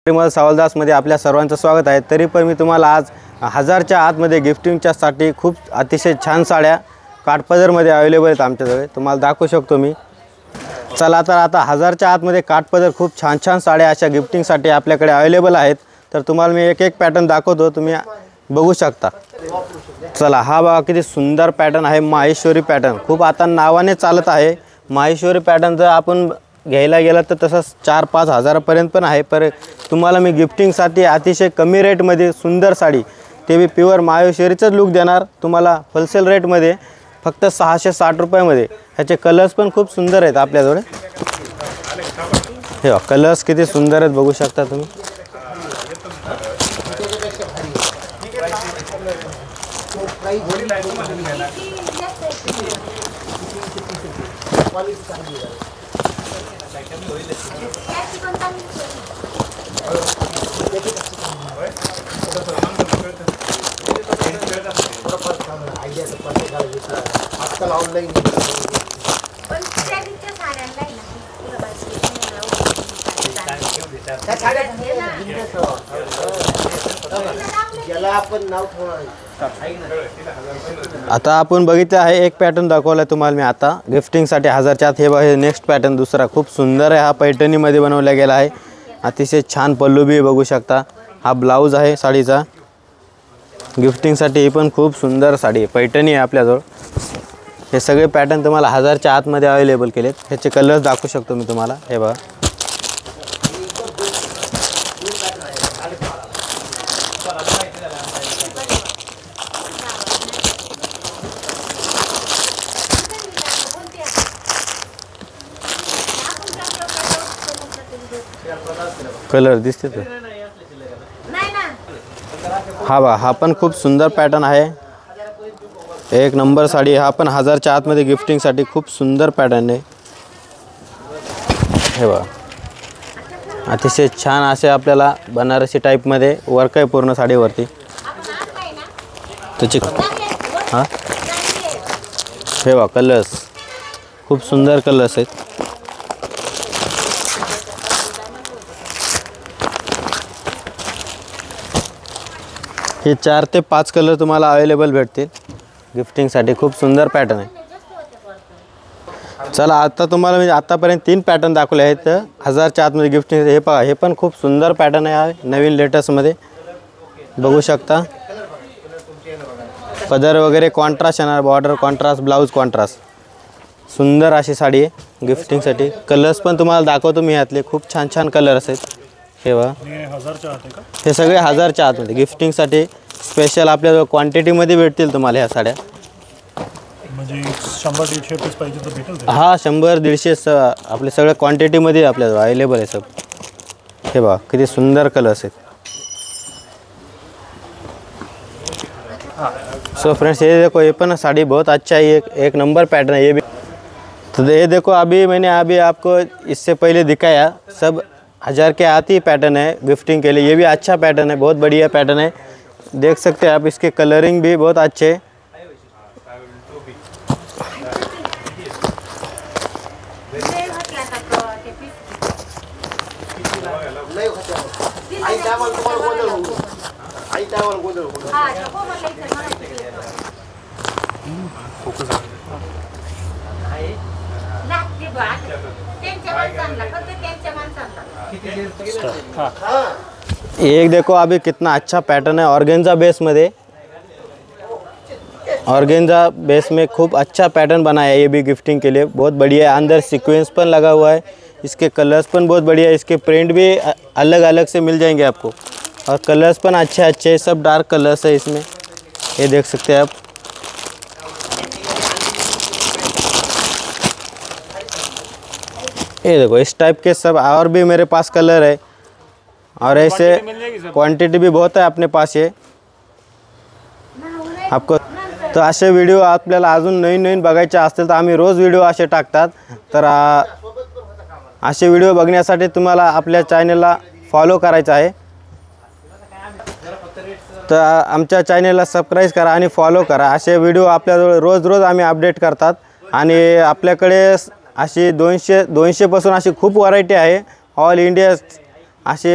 परिमल सावलदासमध्ये आपल्या सर्वांचं स्वागत आहे। तरी पण मी तुम्हाला आज 1000च्या आतमध्ये गिफ्टिंगच्या साठी खूप अतिशय छान साड्या काठपदरमध्ये अवेलेबल आहेत आमच्याजवळ, तुम्हाला दाखवू शकतो मी। चला तर आता 1000च्या आतमध्ये काठपदर खूप छान छान साड्या अशा गिफ्टिंगसाठी आपल्याकडे अवेलेबल आहेत। तर तुम्हाला मी एक एक पॅटर्न दाखवतो, तुम्ही बघू शकता। चला हा बघा किती सुंदर पॅटर्न आहे, माहेश्वरी पॅटर्न खूप आता नावाने चालत आहे। माहेश्वरी पॅटर्न जर आपण घ्यायला गेला तर तसं 4-5 हजारापर्यंत पण आहे, पर तुम्हाला मी गिफ्टिंगसाठी अतिशय कमी रेटमध्ये सुंदर साडी, ते भी प्युअर माहेश्वरीचाच लुक देणार तुम्हाला होलसेल रेटमध्ये फक्त 660 रुपयामध्ये। ह्याचे कलर्स पण खूप सुंदर आहेत आपल्याजवळ। हे कलर्स किती सुंदर आहेत बघू शकता तुम्ही। आता आपण बघितले आहे एक पॅटर्न दाखवला तुम्हाला मी आता गिफ्टिंगसाठी 1000च्या आत। हे बघा हे नेक्स्ट पॅटर्न दुसरा खूप सुंदर आहे, हा पैठणीमध्ये बनवला गेला आहे। अतिशय छान पल्लू भी बघू शकता, हा ब्लाउज आहे साडीचा। गिफ्टिंगसाठी ही पण खूप सुंदर साडी आहे, पैठणी आहे आपल्याजवळ। हे सगळे पॅटर्न तुम्हाला 1000च्या आतमध्ये अवेलेबल केलेत। ह्याचे कलर्स दाखवू शकतो मी तुम्हाला, हे बघा। कलर दिसते तो हा पण खूप सुंदर पॅटर्न आहे, एक नंबर साडी। हा पण 1000च्या आतमध्ये गिफ्टिंगसाठी खूप सुंदर पॅटर्न आहे। हे बघा अतिशय छान असे आपल्याला बनारसी टाईपमध्ये वर्क आहे पूर्ण साडीवरती। त्याची हां हे बघा कलर्स खूप सुंदर कलर्स आहेत। हे 4 ते 5 कलर तुम्हाला अवेलेबल भेटतील गिफ्टिंगसाठी, खूप सुंदर पॅटर्न आहे। चला आता तुम्हाला मी आतापर्यंत 3 पॅटर्न दाखवले आहेत 1000च्या आतमध्ये गिफ्टिंग। हे पहा हे पण खूप सुंदर पॅटर्न आहे, नवीन लेटेस्टमध्ये बघू शकता। पदर वगैरे कॉन्ट्रास्ट येणार, बॉर्डर कॉन्ट्रास्ट, ब्लाउज कॉन्ट्रास्ट, सुंदर अशी साडी आहे गिफ्टिंगसाठी। कलर्स पण तुम्हाला दाखवतो मी, यातले खूप छान छान कलर्स आहेत। हे बघा हे सगळे 1000च्या आतमध्ये गिफ्टिंगसाठी स्पेशल आपल्याजवळ क्वांटिटीमध्ये भेटतील तुम्हाला ह्या साड्या। म्हणजे 100-150 पीस पाहिजे तर भेटेल? हां 100-150 आपले सगळ्या क्वांटिटीमध्ये आपल्याजवळ अवेलेबल आहे सब। हे बघा किती सुंदर कलर्स आहेत। सो फ्रेंड्स ये देखो, ये पण साड़ी बहुत अच्छा है, एक नंबर पैटर्न है ये भी। तो ये देखो मैंने अभी आपको इससे पहले दिखाया, सब 1000 के आती पैटर्न है गिफ्टिंग के लिए। ये भी अच्छा पैटर्न है, बहुत बढ़िया पैटर्न है, देख सकते हैं आप। इसके कलरिंग भी बहुत अच्छे हैं। एक देखो अभी कितना अच्छा पैटर्न है, ऑर्गेन्जा बेस में, ऑर्गेन्जा बेस में खूब अच्छा पैटर्न बनाया है। ये भी गिफ्टिंग के लिए बहुत बढ़िया है, अंदर सीक्वेंस पण लगा हुआ है। इसके कलर्स पण बहुत बढ़िया है, इसके प्रिंट भी अलग अलग से मिल जाएंगे आपको, और कलर्स पण अच्छे अच्छे, सब डार्क कलर्स है इसमें, ये देख सकते हैं आप। ये देखो इस टाइप के सब और भी मेरे पास कलर है, और ऐसे क्वांटिटी भी बहुत है अपने पास ये आपको। तर असे व्हिडिओ आपल्याला अजून नवीन नवीन बघायचे असतील तर आम्ही रोज व्हिडिओ असे टाकतात। तर असे व्हिडिओ बघण्यासाठी तुम्हाला आपल्या चॅनलला फॉलो करायचं आहे। तर आमच्या चॅनलला सबस्क्राइब करा आणि फॉलो करा। असे व्हिडिओ आपल्याजवळ रोज रोज आम्ही अपडेट करतात आणि आपल्याकडे अशी 200 पासून अशी खूप व्हरायटी आहे। ऑल इंडिया असे